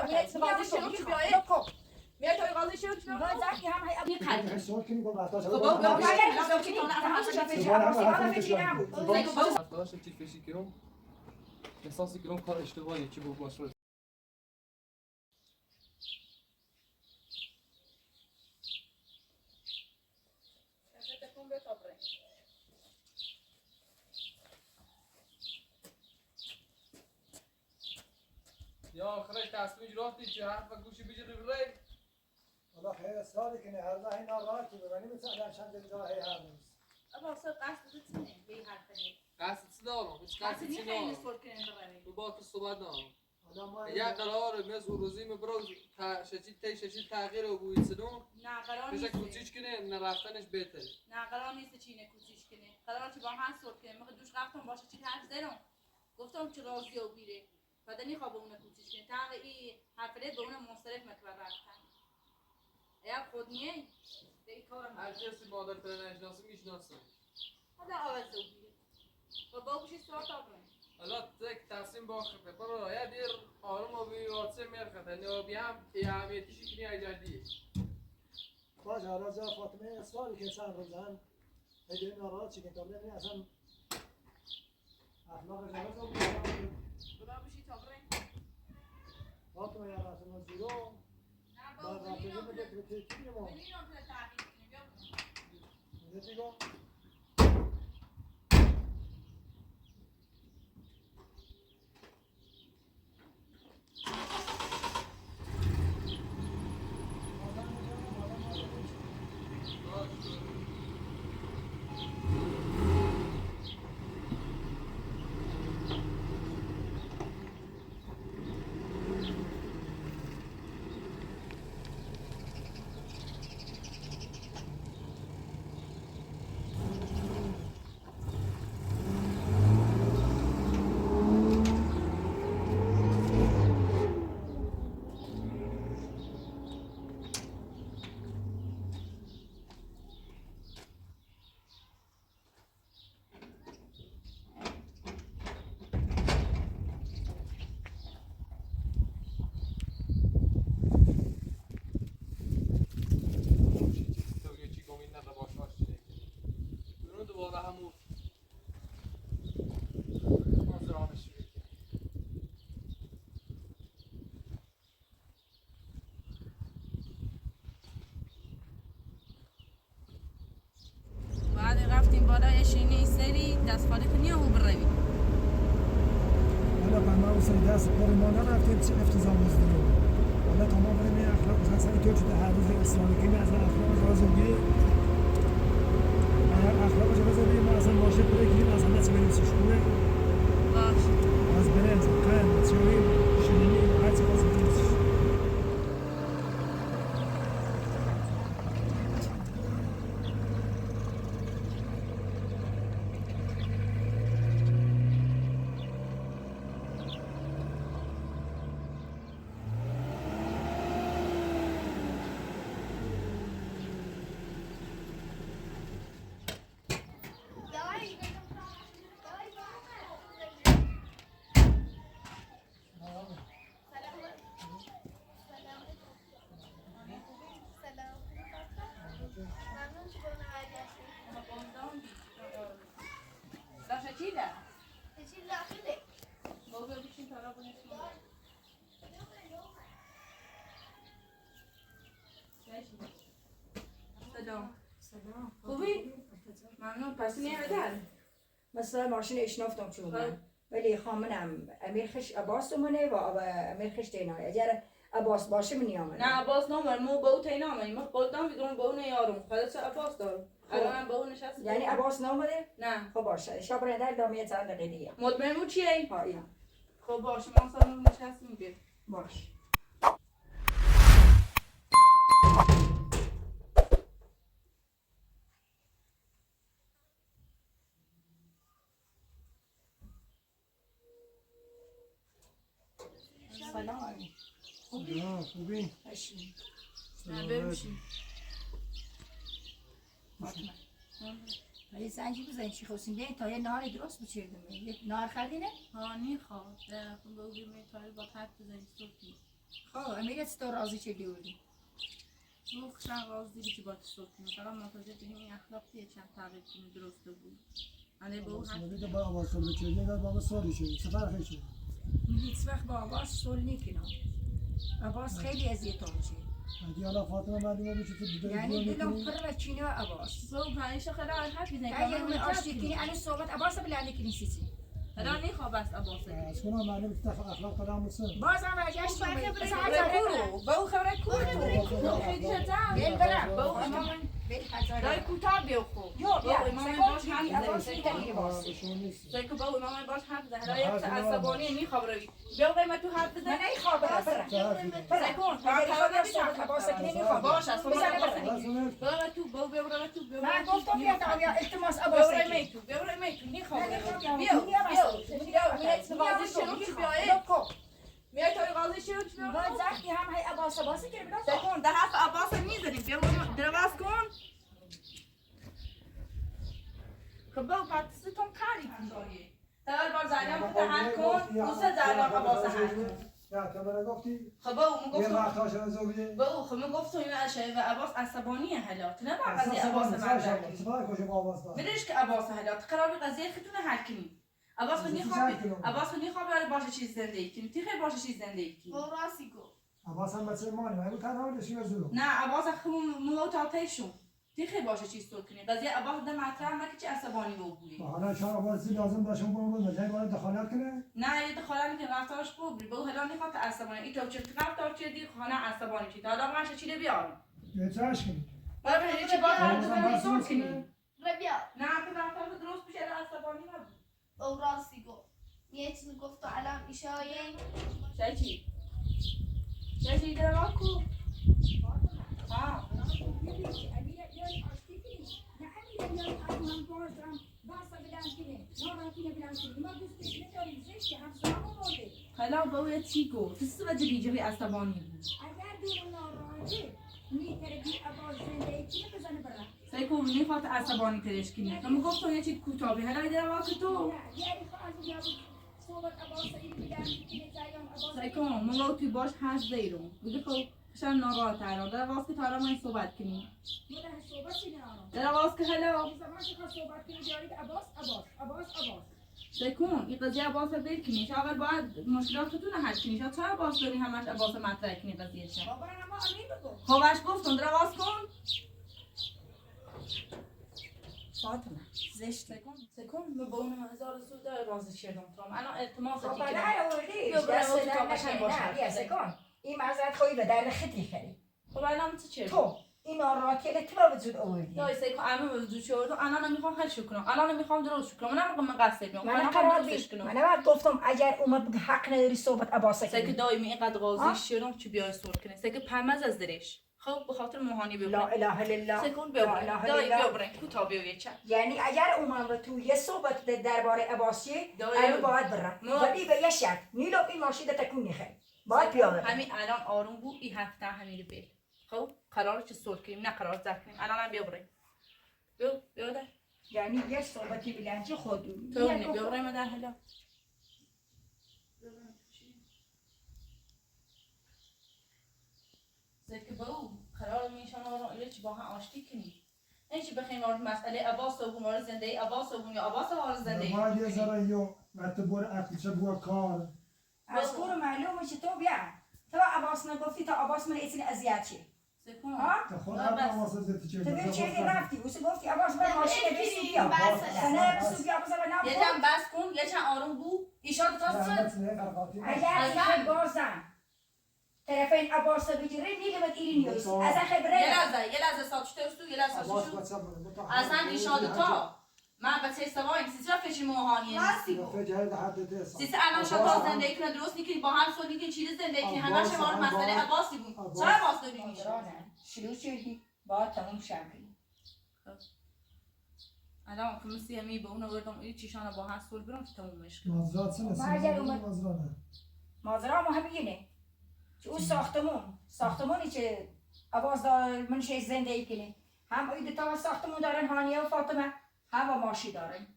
میاد بازی شروع چی بیای میاد تو بازی شروع چی بیای زاکی هم هی خیلی صوت کنی با وقتا خب بابا باید صوت کنی انا همش رفتارش چی فشی کردم احساس کردم کار اشتباهیه چی بود باشه یا آخرش تصمیم گرفتی چه حرف گوشی بجی ری والله خیر اصراری کنی هر راه اینا راه که ببینی مثلا چند راه هر روز ابا صد قصد تنه بی حرف دی قصد چی دارم هیچ قصد چی خیلی ندارم صورت کنه بروی تو با تو صحبت ندارم حالا ما یا قرار مز روزی مبرو شچی تغییر و بوی سنو نه قرار بشه نیست کوچیک کنه نرفتنش بهتره نه قرار نیست چینه کوچیش کنه قرار چه با هم صورت کنه موقع دوش رفتم باشه چی حرف زدم گفتم چه راضی و بیره بعد نمیخواد اون کوچیش کنه تا این حرفله به اون منصرف مکرر رفتن یا خود نیه به کارم هر کسی مادر پدر نشناسه میشناسه حالا آواز و بیره و با بوشی صورت آبرن حالا تک تصمیم باخته برو یا دیر آروم و بی واتسه میرخته نه بیام اهمیتیش کنی ایجادیه باشه حالا جا فاطمه اصراری که چند روزن بدون ناراحت چی که تا ببینی اصلا اخلاق جواز رو با بوشی آبرن فاطمه یا رسول زیرو نه با با بوشی رفته بده که تیکی ما بلی نمیتونه تغییر کنه بیا میگه چیگو دوباره همون آزرانش شروع کرد بعد رفتیم بالا اشینی سری دست خالی کنی و بروی حالا با ما واسه دست پر ما نرفتیم چه افتضاح مزدورو حالا تمام بریم یه اخلاق مثلا تو چه هر روز اسلامی کنی از اخلاق رازوگی اخلاق رازوگی ما اصلا ماشین بگیریم از همه چی بریم سشونه باش از برنج قند چوری شیرینی هر چی باز بریم باشه چی ده؟ چی داخله؟ بابا بشین طرف نشون سلام سلام خوبی؟ ممنون پس نیمه مثلا ماشین اشنافتم چون ولی خامنم امیر خش عباس منه و امیر خش تینای اگر عباس باشه من نیامد نه عباس نامر مو با او تینا منی ما قلدم بیدون با اون یارم خدا چه عباس دارم الانم با اون نشست یعنی عباس نامده نه خب باشه شب در دامیه چند دقیقه دیگه مطمئن بود چیه؟ ها یا خب باشه ما سالون نشست میگه باش سلام خوبی؟ خوبی؟ هشی نه بمشین فاطمه ولی زنجی بزنی چی خوستیم بیاین تا یه نهاری درست بچیردیم یه نهار خریدینه؟ ها نیخواد خب بگو می تاری با حرف بزنی صوتی خب امیر است تو راضی چه دیوری او خشن راز دیدی که با تو صلح کنه فقط منتظر بودیم این اخلاق دیگه چند تغییر کنه درسته بود اگه به او حرف سولی با آواز سولی چه دیگه بابا سولی چه چه فرقی چه میگی هیچ وقت با عباس صلح نکنم عباس خیلی اذیت میشه اگه حالا فاطمه معلومه میشه تو دیگه یعنی دلم پر و چینه و عباس به او پنیش خیلی حرف میزنی اگه اون آشتی کنی الان صحبت عباس بلند کنی سیسی حالا نیخواب است عباسه از کنم معلومه که اخلاق قدام مسن باز هم برگشت به او خبره کورو خیلی چطور بیل برم به او امام بیل هزار دای کوتاه بیو خوب یا بیا امام باش حرف عباس زنی میدنی باز سیکو با امام باش حرف زنی حالا یک عصبانی میخواب روی بیو قیمت تو حرف من بزن نمیخوام برم سیکون اگر خواب نمیشم عباس کنی نمیخوام باش اصلا بزنه برم برو تو برو تو من گفتم بیا تا بیا التماس عباس برو کنی میتو برو میتو نیخواب بیا بیو بیا میای تو بازی شروع چی بیای میای تو بازی شروع چی بیای باید زختی هم هی عباس کنی بیا سیکون ده حرف عباس میزنی بیا درواز کن خب با پاتستون کاری کنی تول بار زنیم خود حل کن دوست زنیم عباس حل کن یا تو من گفتی خب با اون یه گفتم وقت هاشون زوجه با او خب من گفتم این اشعه و عباس عصبانیه حالات نه با قضیه اساس عباس سبان مردم سبان کجا با آواز داد بدونش که عباس حالات قرار به قضیه خودتون حل کنی عباس خودی خواب عباس خودی خواب باشه چیز زندگی کنی تی خیلی باشه چیز زندگی کنی او راستی گفت عباس هم بچه مانی ولی تنها نشی زلو نه عباس خودمون مو تاتیشون تی خیلی باشه چیز تو کنی قضیه عباس ده مطرح مگه چه عصبانی بودی حالا چرا عباسی لازم باشه اون بود مجای باید دخالت کنه نه یه دخالتی که رفتارش خوب بود به حالا نخواد عصبانی این تو چه رفتار چه دی خانه عصبانی چی حالا باشه چی بیارم یه چاش کنی بعد به چه با هر دو عباس تا بس کنی کنه ربیا نه تو رفتار درست بشه عصبانی نبود او راستی گفت یه چیزی گفت و الان ایشای چی چی دروا کو ها حالا با او چی گفت تو سواد بیجوی عصبانی بود سیکو نمیخواد عصبانی ترش کنی اما گفتم یه چیز کوتاهی حالا دروا کو تو سیکو من توی باش حرف زیرم بگه خب شن ناراحت الان در واسه که تارا من صحبت کنیم در واسه که حالا سکون این قضیه عباس رو بیر کنیش اول باید مشکلاتتون رو حل کنیش چرا عباس داری همش عباس مطرح کنی قضیه چه خوبش گفتم در واس کن فاطمه زشت سکون من با اونم هزار سود داره رازی شدم تو الان التماس خب دیگه بله آوردی بیا برو دست تو در کاغذ نکنی باشه. نه بیا سکن این معذرت خواهی به در خطی خری خب الان چه تو این آراکل تو را وجود آوردی دای سکون الان وجود شد الان میخوام حل کنم الان میخوام درست کنم من قصد میام من قرار بی من بعد گفتم اگر اومد بگه حق نداری صحبت عباس سکه کنی دائمی اینقدر قاضی شدم چی بیای سر کنه سکه پرمز از درش خب به خاطر موهانی لا ببرم اله الا الله سکون لا ببرم اله دای الا الله ببرم کوتاه بیوی چه یعنی اگر اومد تو یه صحبت درباره عباسی دایی. الان باید برم ولی به یه شرط نیلو این ماشین تکون نخیر باید پیاده برم. همین الان آروم بود این هفته همین بیل خب قراره چه صلح کنیم نه قرار زد کنیم الان هم بیبریم بیا در یعنی یه صحبتی بلنجی خود تو نه بیبریم در حالا زکه با او قرار میشن آره چی با هم آشتی کنیم نه چی بخیم وارد مسئله عباس و وارد زندگی عباس و یا عباس وارد زندگی باید یه ذره یو متبور عقل چه بوا کار از کور معلومه که تو بیا تو عباس نگفتی تا عباس من ایتین اذیت چی سکون ها تا خود هم واسه زیتی چه تو بیا چه رفتی واسه گفتی عباس من ماشین بسو بیا نه بسو بیا عباس من یه دم بس کن یه چند آروم بو ایشان تا اگر این بازم طرف این عباس بگیره نیلمت ایلی نیست از خبره یه لحظه ساکشته استو یه لحظه ساکشته اصلا ایشان تا من بچه سوایی سیسی را فشی موهانیه سیسی الان شتا زندگی کنه درست نیکنی با هم سو نیکنی چیز زندگی کنی همه شما رو مسئله عباسی بود چرا عباس داری میشه شروع شدی با تموم شمکنی الان کمیسی همی به اون آوردم این چیشان با هم سول برم که تمومش کنم مازرات سنه مازرا ما همینه که اون ساختمونی که عباس منشه زندگی کنه هم اون دو تا ساختمون دارن هانیه و فاطمه هم با ماشی دارن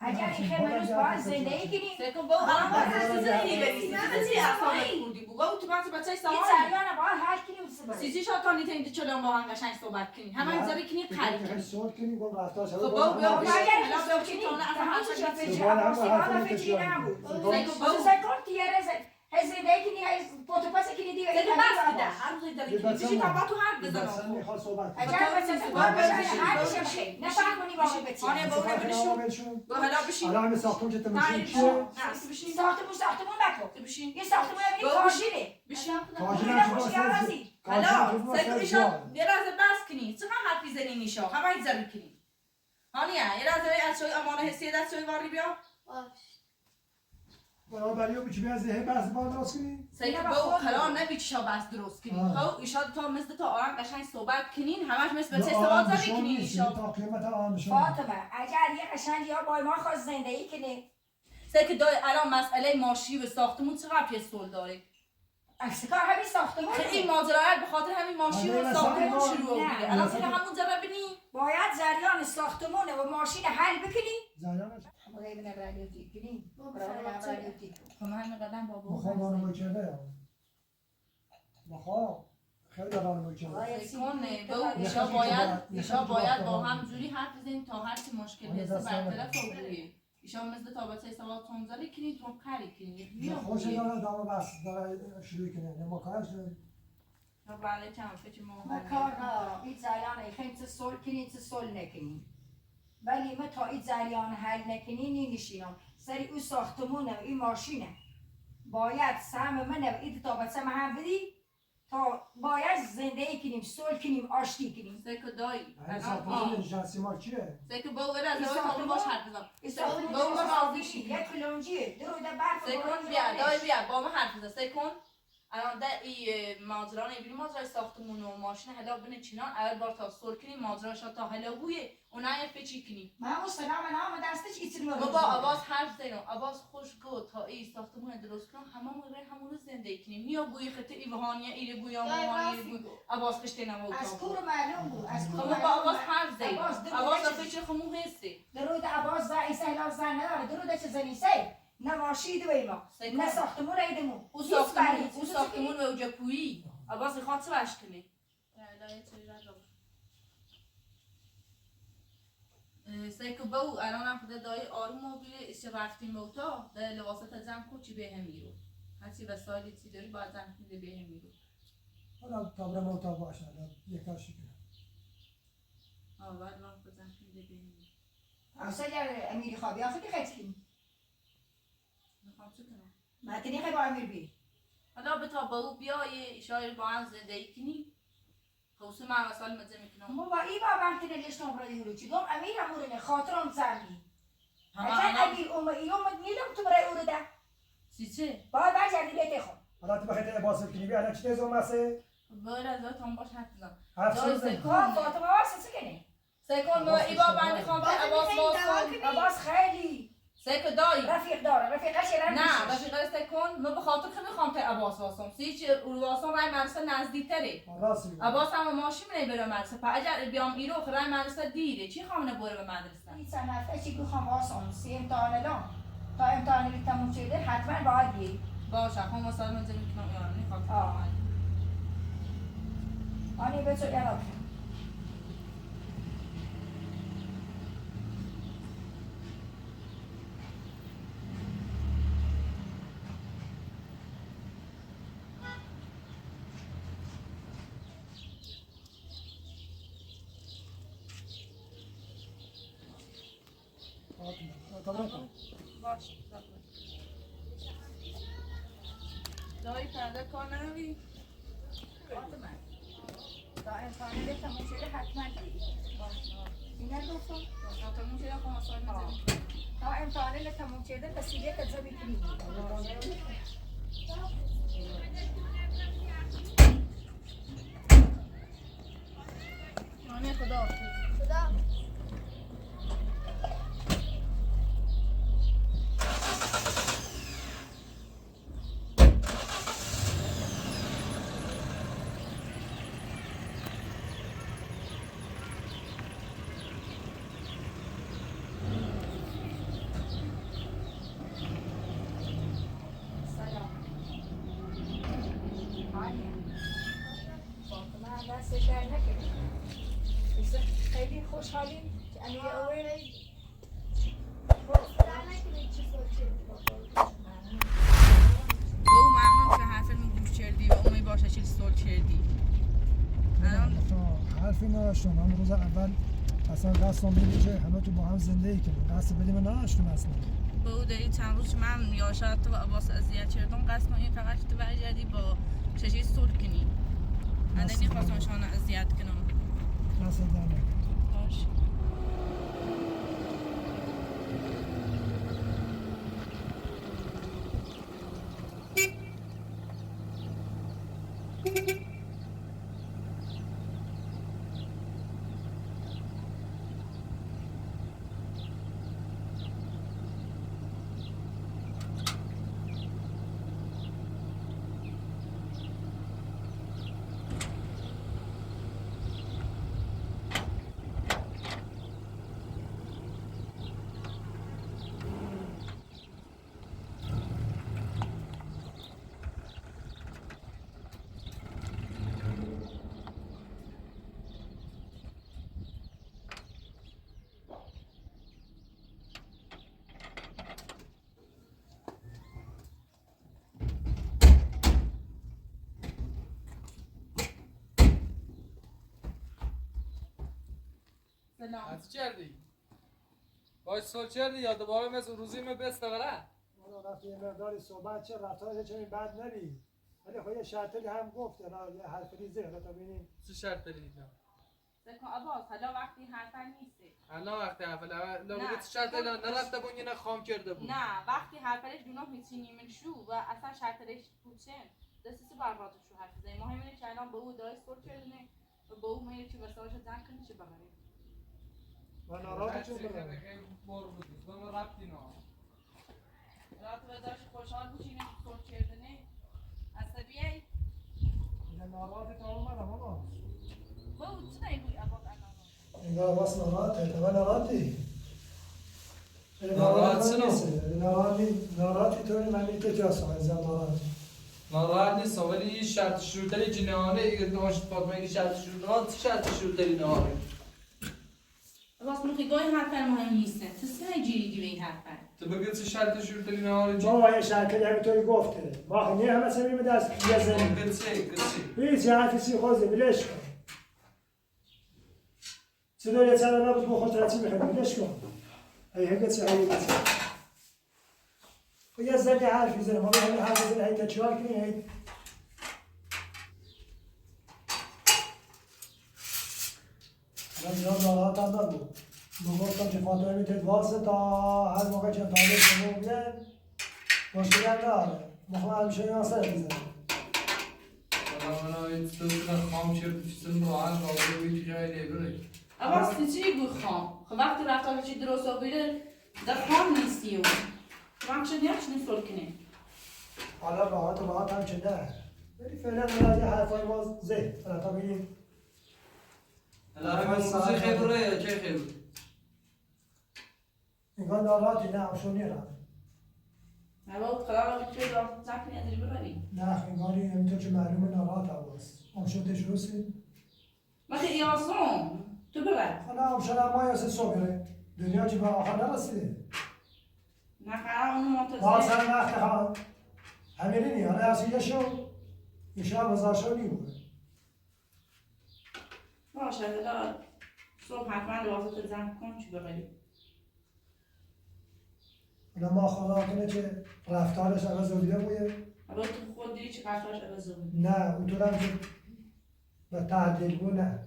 اگر این خیمنوس باید زندگی کنی سکون با الان باید زندگی بری چی اصلا خوندی بو با تو بچه این سوال جریان باید حل کنی و سبب سیزی شاتان نیت اینجا چلون با هم قشنگ صحبت کنی همه زاری کنی قری کنی سوال کنی گفت رفتار شد خب با بیا اگر این سوال کنی تمامش را فکر آباس فکری نبود سکون تیاره زندگی کنی پوتو پاس کنی دیگه دیگه بس کده هر روز داری کنی بشی تا با تو حرف بزنم میخواد صحبت اگر مثلا سکون بشه حلش بشه نه فقط کنی با اون بچی آنه با اون بشین با هلا بشین الان همه ساختمون که نه تماشین بشین کیه؟ نه بشین ساختمون نکن بشین یه ساختمون ببینی با کاشیره بشین کاشی نه هم خوشی عوضی حالا سکون ایشان یه لحظه بس کنی چقدر حرفی زنی نیشا همه ایت زاری کنی هانیه یه لحظه از شوی امانه حسیه دست شوی واری بیا برابری رو بچی بیازه بس با درست کنی؟ سیک با کلا نبی چشا بس درست کنین خب ایشاد تا مثل تا آرام قشنگ صحبت کنین همش مثل بچه سوال زاری کنین ایشا تا قیمت آن شما فاطمه اگر یه قشنگ یا با ما خواست زندگی کنه سیک دای الان مسئله ماشی و ساختمون چقدر پیستول داره عکس کار همین ساختمون این ماجرا به خاطر همین ماشی و ساختمون شروع بوده الان تو همون جرا ببینی باید جریان ساختمون و ماشین حل بکنی زریانش خدای بنا رادیو کنی خب همین قدم بابا بخواه رانمایی کرده بخواه خیلی رانمایی کرده کنه با ایشا باید با هم جوری حرف بزنیم تا هر چی مشکل هست برطرف بوده ایشا مثل تا بچه سوال تونزاری کنی تو کاری کنی خوشه داره دامه بس داره شروع کنه ما کارش داره بله چند فکر ما کار ندارم این جریان خیلی چه سول کنی چه سول نکنی ولی ما تا این جریان حل نکنی نمیشینم سری او ساختمونه و این ماشینه باید سهم منه و این تا بچه هم بدی تا باید زندگی کنیم سول کنیم آشتی کنیم سکو دایی این ساختمون نشستی ما کیه؟ سکو با غیر از تو باش حرف بزن این ساختمون با ما راضی شی یک کلونجیه درو ده برف سکون بیا دای بیا با ما حرف بزن سکون الان در این ماجرا نمیبینی ماجرای ساختمون و ماشین هلا بین چینان اول بار تا سول کنیم ماجراش تا هلا بویه اونها یه فچی کنیم ما مسلمان نام دستش ایتری رو بابا آواز حرف زنم آواز خوش گو تا این ساختمون درست کنم هممون رو زندگی کنیم نیا بوی خط ایوهانیه ایره بویا ماهانیه بوی آواز خشته نمو از کور معلوم بود از کور خب با آواز حرف زنم آواز فچ خمو هستی درود عباس زن این سهلا زن نداره درود چه زنی سی نه ماشید و ما نه ساختمون ایدمون او ساختمون و اوجا پویی آواز خواد چه باش کنی سیکو باو الان هم خدا دای آروم و بیره ایش رفتیم موتا در لباسات جمع کن چی به هم میرو هرچی وسایلی چی داری باید جمع کنی به هم میرو حالا تابره موتا باشه یکاش کنه باید راه بزن کنی به هم میرو اصلا اگر امیری خوابی آخه که خیلی کنی میخوام چه کنم ما تنی خیلی با امیر بی حالا به تا باو بیای ایشای با هم زندگی کنی خوصه من وسال مزه میکنم ما با ای با بانتی نلیشتم برای یورو چی دوم امیر امورنه خاطرم زمین همه اگر الان امیر ایوم نیلم تو برای اورو ده سی چه؟ باید برگردی بیتی خون حالا تو بخیت عباس کنی بیا الان چی تیزو مسه؟ باید از وقت هم باش حرف بزن حرف دای شد خواه فاطمه واسه چه کنی سیکون ما ای با بندی خوام که عباس واسون عباس خیلی سیکو دای رفیق داره رفیقش رفیقش نه رفیقه سکون ما به خاطر که میخوام که عباس واسم سیچ واسم رای مدرسه نزدیکتره راستی عباس هم ماشین منه بره مدرسه پا اگر بیام ایرو رای مدرسه دیره چی خواهمونه بره به مدرسه این چند هفته چی بخوام واسم سی امتحان الان تا امتحان تموم شده حتما باید بیایی باشه خب مثلا من زمین کنم یارم نخواد آه. آنی به تو یاد باشه دایی پرده کار نروی فاطمه تا امتحان تموم شده حتما بیایی اینا گفتم تموم شده خب مثلا من زمین کنم تا امتحان تموم شده بسیده تجربه کنی آنه خدا حافظ خدا دست در نکنید. خیلی خوشحالیم که امی اول در نکنید چه سوچه به او ممنون که حرفمون گوش کردی و امی باشه چیز سول کردی. حرفی نداشتم. من روز اول اصلا قصدم بودی که همه تو با هم زندگی کنیم. قصد بدیم نداشتم اصلا. به او داری چند روز من یا شاید تو عباس اذیت کردم قصد کنی فقط تو برگردی با چشی سول کنی. من نمیخواستم شما اذیت کنم. قصد دارم. باش. سلام. از چی کردی؟ باش سول کردی یا دوباره مثل روزی می بسته بره؟ والا رفت یه مقداری صحبت چه رفتارش چه بد نبی. ولی خب یه شرطی هم گفت یه حرف ریزی حالا تا ببینیم. چه شرط دارید؟ بکن عباس حالا وقتی حرفن نیسته. الان وقتی اول چه شرط اینا نرفته بود یه خام کرده بود. نه وقتی حرفش دونو میچینی من شو و اصلا شرطش پوچن دستیسی بربادش شو حرف زنی مهم اینه که الان به او دای سول کردنه و به او میره که وسایش زن کنی چه ببری و ناراحت چون برم. رفتی نه. رات و داشت خوشحال بودی نه سول کردنه عصبیه یه ناراحت تا اومدم آقا. به او چه نگوی عباس الان انگار باس ناراحته. تو ناراحتی؟ ناراحت چرا؟ ناراحتی تو من میگم که اصلا از ناراحت. ناراحت نیست ولی این شرط شروطری جنانه اگه داشت فاطمه این شرط شروطری نهاره. عباس من خیلی حرفن مهم نیسته تو سه جیری به این حرفن تو بگید چه شرط شروطری نهاره چی؟ بابا یه شرکتی همینطوری گفته. ما خیلی همه سمیم دست یه زنیم. گرچه هیچ حرفی سی خوزه بلش کن. صدای یه چند نبود با خود رچی میخواد بلش کن. هی چه هی بچه. خب یه زنی حرفی زنه. ما همین حرف زنه هی تچوار کنی هی. من جان ناراحت هم نبود. گفتم که فاطمه میتونید واسه تا هر موقع که طالب شما بیاد مشکلی هم نداره. ما همیشه این آسر میزنیم. من این تو خام کرد چیزم رو آن قابل که جای نبره. عباس تو چی گوی خام؟ خب وقتی رفتار چی درست آبیره در خام نیستی اون من چه نیاز چنین سول کنی حالا راحت هم که نه. ولی فعلا من یه حرفای ما زه. حالا تا بگیم. الان من روزی خیبره یا چه خیبره؟ انگار ناراحتی نه همشون نیرم. عباس خدا رو بکنی را زکنی ازش ببری نه انگاری همینطور که معلومه ناراحت هواست. همشون تشروسی؟ من خیلی آسان تو ببر حالا همشون هم ما یاسه صبحه. دنیا که به آخر نرسیده. نه قرار اونو ما منتظر اصلا وقت خواهد. همینی حالا از یه شو بزار شو نیمونه. باشه حالا صبح حتما لباسات زن کن چی ببری حالا ما خواهد کنه که رفتارش عوض بوده بوده. عباس تو خود دیدی چه رفتارش عوض بود نه اونطورم که به تعدیل بود نه.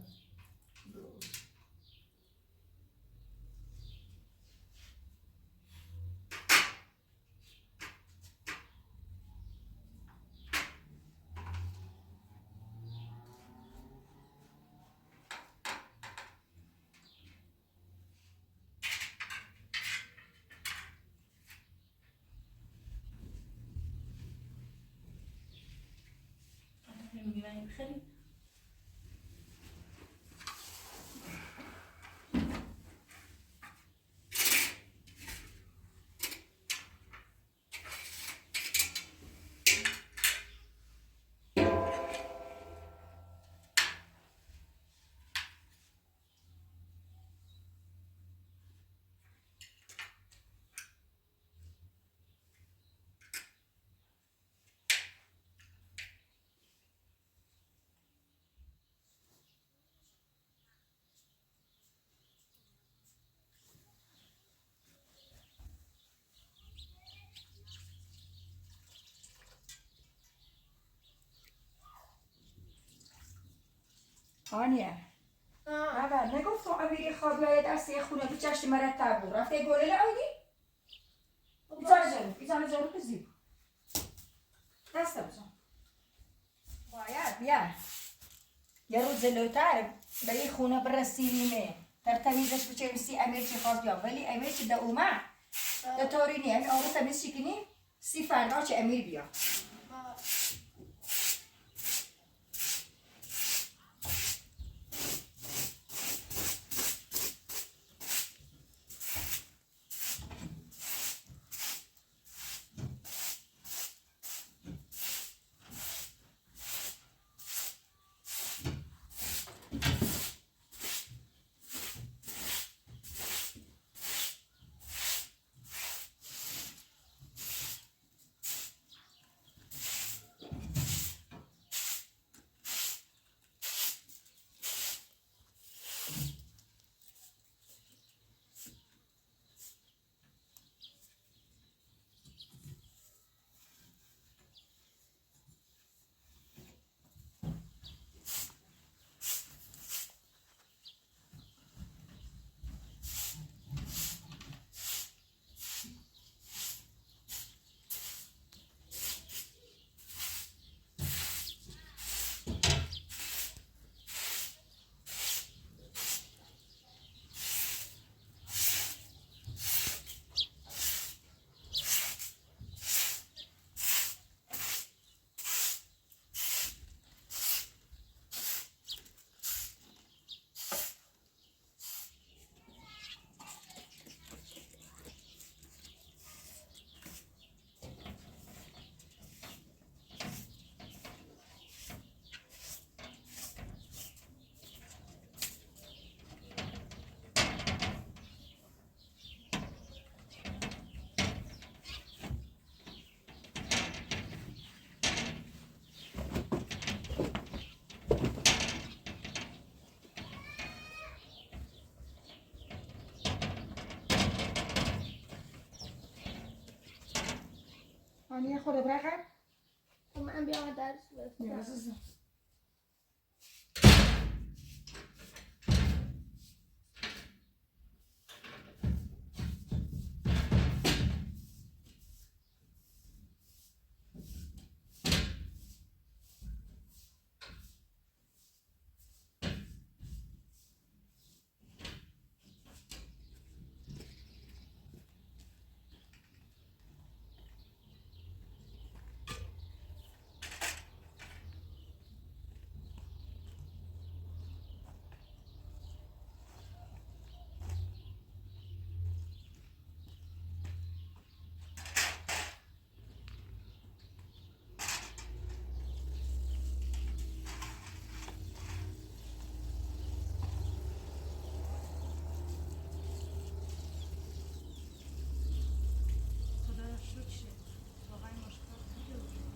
میگیرن خیلی آنیه اول نگفتم امیری خوابی های دستی خونه بچشت مرتب بود رفته گوله لعودی؟ ایزان زارو بزیب دسته بزن باید بیا یه روز جلوتر به این خونه برسیمه در تمیزش بچه سی امیر چی خواست بیا ولی امیر چی ده اومد ده طوری نی امیر آره تمیز چی کنی سی فردا چه امیر بیا آنیه خود برخم خب من بیام درس بفتم نیازه خدا را شکر واقعا مشکل بوده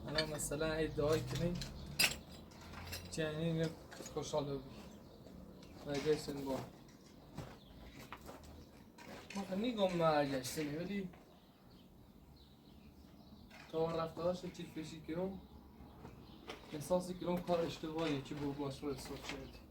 انا مثلا ادعای کنی جنین خوشحاله بی و گشتن با ما نیگم مرگشتنی ولی تا رفته هاشت چیز پیشی کرم احساسی کرم کار اشتباهیه که با باش رو احساس کردی